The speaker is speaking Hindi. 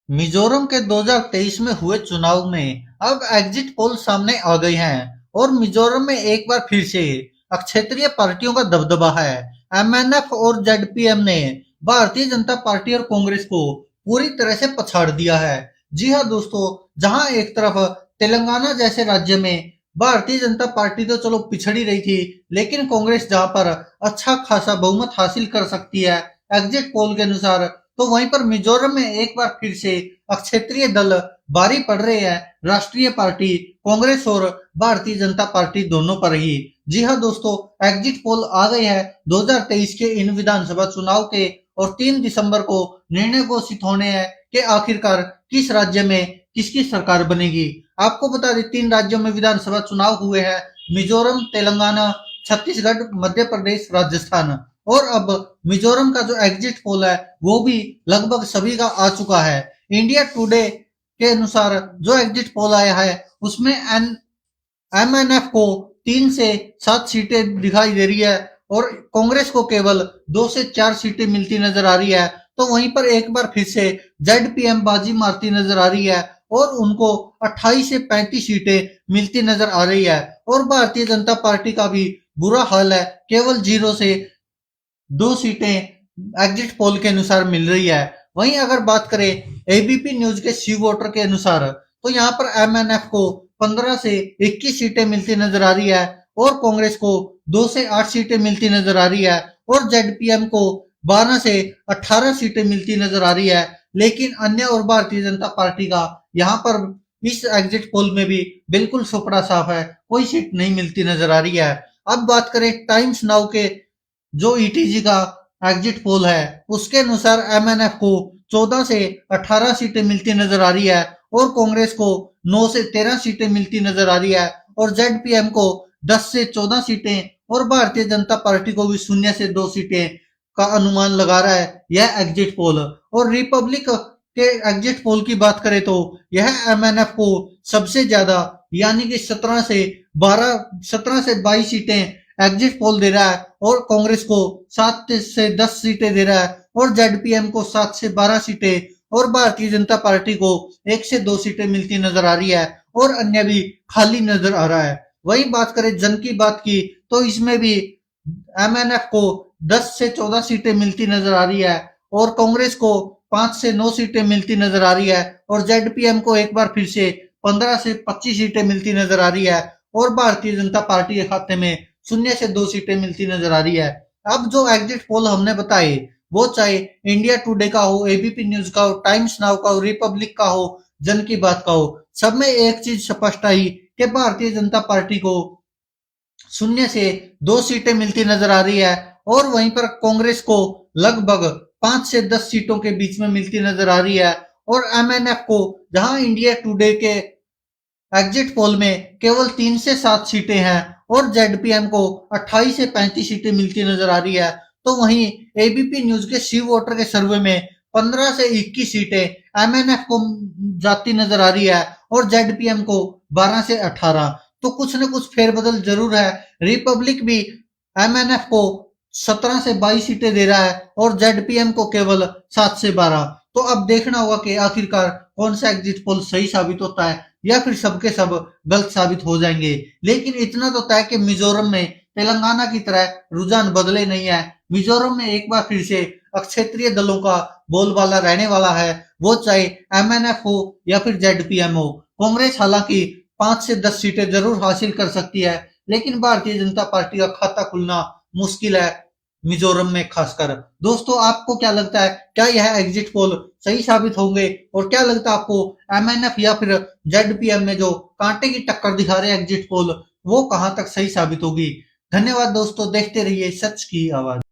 मिजोरम के 2023 में हुए चुनाव में अब एग्जिट पोल सामने आ गई हैं और मिजोरम में एक बार फिर से क्षेत्रीय पार्टियों का दबदबा है। एमएनएफ और जेडपीएम ने भारतीय जनता पार्टी और कांग्रेस को पूरी तरह से पछाड़ दिया है। जी हाँ दोस्तों, जहां एक तरफ तेलंगाना जैसे राज्य में भारतीय जनता पार्टी तो चलो पिछड़ी रही थी, लेकिन कांग्रेस जहां पर अच्छा खासा बहुमत हासिल कर सकती है एग्जिट पोल के अनुसार, तो वहीं पर मिजोरम में एक बार फिर से क्षेत्रीय दल भारी पड़ रहे हैं राष्ट्रीय पार्टी कांग्रेस और भारतीय जनता पार्टी दोनों पर ही। जी हाँ दोस्तों, एग्जिट पोल आ गए हैं 2023 के इन विधानसभा चुनाव के और 3 दिसंबर को निर्णय घोषित होने हैं कि आखिरकार किस राज्य में किसकी सरकार बनेगी। आपको बता दें 3 राज्यों में विधानसभा चुनाव हुए हैं, मिजोरम, तेलंगाना, छत्तीसगढ़, मध्य प्रदेश, राजस्थान। और अब मिजोरम का जो एग्जिट पोल है वो भी लगभग सभी का आ चुका है। इंडिया टुडे के अनुसार जो एग्जिट पोल आया है उसमें एमएनएफ को 3 से 7 सीटें दिखाई दे रही है और कांग्रेस को केवल 2 से 4 सीटें मिलती नजर आ रही है। तो वहीं पर एक बार फिर से जेडपीएम बाजी मारती नजर आ रही है और उनको 28 से 35 सीटें मिलती नजर आ रही है। और भारतीय जनता पार्टी का भी बुरा हाल है, केवल 0 से 2 सीटें एग्जिट पोल के अनुसार मिल रही है। वहीं अगर बात करें एबीपी न्यूज के सी वोटर के अनुसार, तो यहाँ पर एमएनएफ को 15 से 21 सीटें मिलती नजर आ रही है और कांग्रेस को 2 से 8 सीटें मिलती नजर आ रही है और जेडपीएम को 12 से 18 सीटें मिलती नजर आ रही है। लेकिन अन्य और भारतीय जनता पार्टी का यहाँ पर इस एग्जिट पोल में भी बिल्कुल सुपड़ा साफ है, कोई सीट नहीं मिलती नजर आ रही है। अब बात करें टाइम्स नाउ के जो ईटीजी का एग्जिट पोल है उसके अनुसार एमएनएफ को 14 से 18 सीटें मिलती नजर आ रही है और कांग्रेस को 9 से 13 सीटें मिलती नजर आ रही है और जेडपीएम को 10 से 14 सीटें और भारतीय जनता पार्टी को भी 0 से 2 सीटें का अनुमान लगा रहा है यह एग्जिट पोल। और रिपब्लिक के एग्जिट पोल की बात करें तो यह एमएनएफ को सबसे ज्यादा यानी कि 17 से 22 सीटें एग्जिट पोल दे रहा है और कांग्रेस को 7 से 10 सीटें दे रहा है और जेडपीएम को 7 से 12 सीटें और भारतीय जनता पार्टी को 1 से 2 सीटें मिलती नजर आ रही है और अन्य भी खाली नजर आ रहा है। वही बात करें जन की बात की तो इसमें भी एमएनएफ को 10 से 14 सीटें मिलती नजर आ रही है और कांग्रेस को 5 से 9 सीटें मिलती नजर आ रही है और जेडपीएम को एक बार फिर से 15 से 25 सीटें मिलती नजर आ रही है और भारतीय जनता पार्टी के खाते में 0 से 2 सीटें मिलती नजर आ रही है। अब जो एग्जिट पोल हमने बताए वो चाहे इंडिया टुडे का हो, एबीपी न्यूज का हो, टाइम्स नाउ का हो, रिपब्लिक का हो, जन की बात का हो, सब में एक चीज स्पष्ट आई कि भारतीय जनता पार्टी को 0 से 2 सीटें मिलती नजर आ रही है और वहीं पर कांग्रेस को लगभग 5 से 10 सीटों के बीच में मिलती नजर आ रही है और एमएनएफ को जहां इंडिया टुडे के एग्जिट पोल में केवल 3 से 7 सीटें हैं और जेडपीएम को 28 से 35 सीटें मिलती नजर आ रही है, तो वहीं एबीपी न्यूज के सी वोटर के सर्वे में 15 से 21 सीटें एमएनएफ को जाती नजर आ रही है और जेडपीएम को 12 से 18। तो कुछ न कुछ फेरबदल जरूर है। रिपब्लिक भी एमएनएफ को 17 से 22 सीटें दे रहा है और जेडपीएम को केवल 7 से 12। तो अब देखना होगा कि आखिरकार कौन सा एग्जिट पोल सही साबित होता है या फिर सबके सब गलत साबित हो जाएंगे। लेकिन इतना तो तय कि मिजोरम में तेलंगाना की तरह रुझान बदले नहीं है। मिजोरम में एक बार फिर से क्षेत्रीय दलों का बोलबाला रहने वाला है, वो चाहे एमएनएफ हो या फिर जेडपीएम हो। कांग्रेस हालांकि 5 से 10 सीटें जरूर हासिल कर सकती है, लेकिन भारतीय जनता पार्टी का खाता खुलना मुश्किल है मिजोरम में खासकर। दोस्तों आपको क्या लगता है, क्या यह एग्जिट पोल सही साबित होंगे और क्या लगता है आपको एमएनएफ या फिर जेडपीएम में जो कांटे की टक्कर दिखा रहे एग्जिट पोल वो कहां तक सही साबित होगी। धन्यवाद दोस्तों, देखते रहिए सच की आवाज।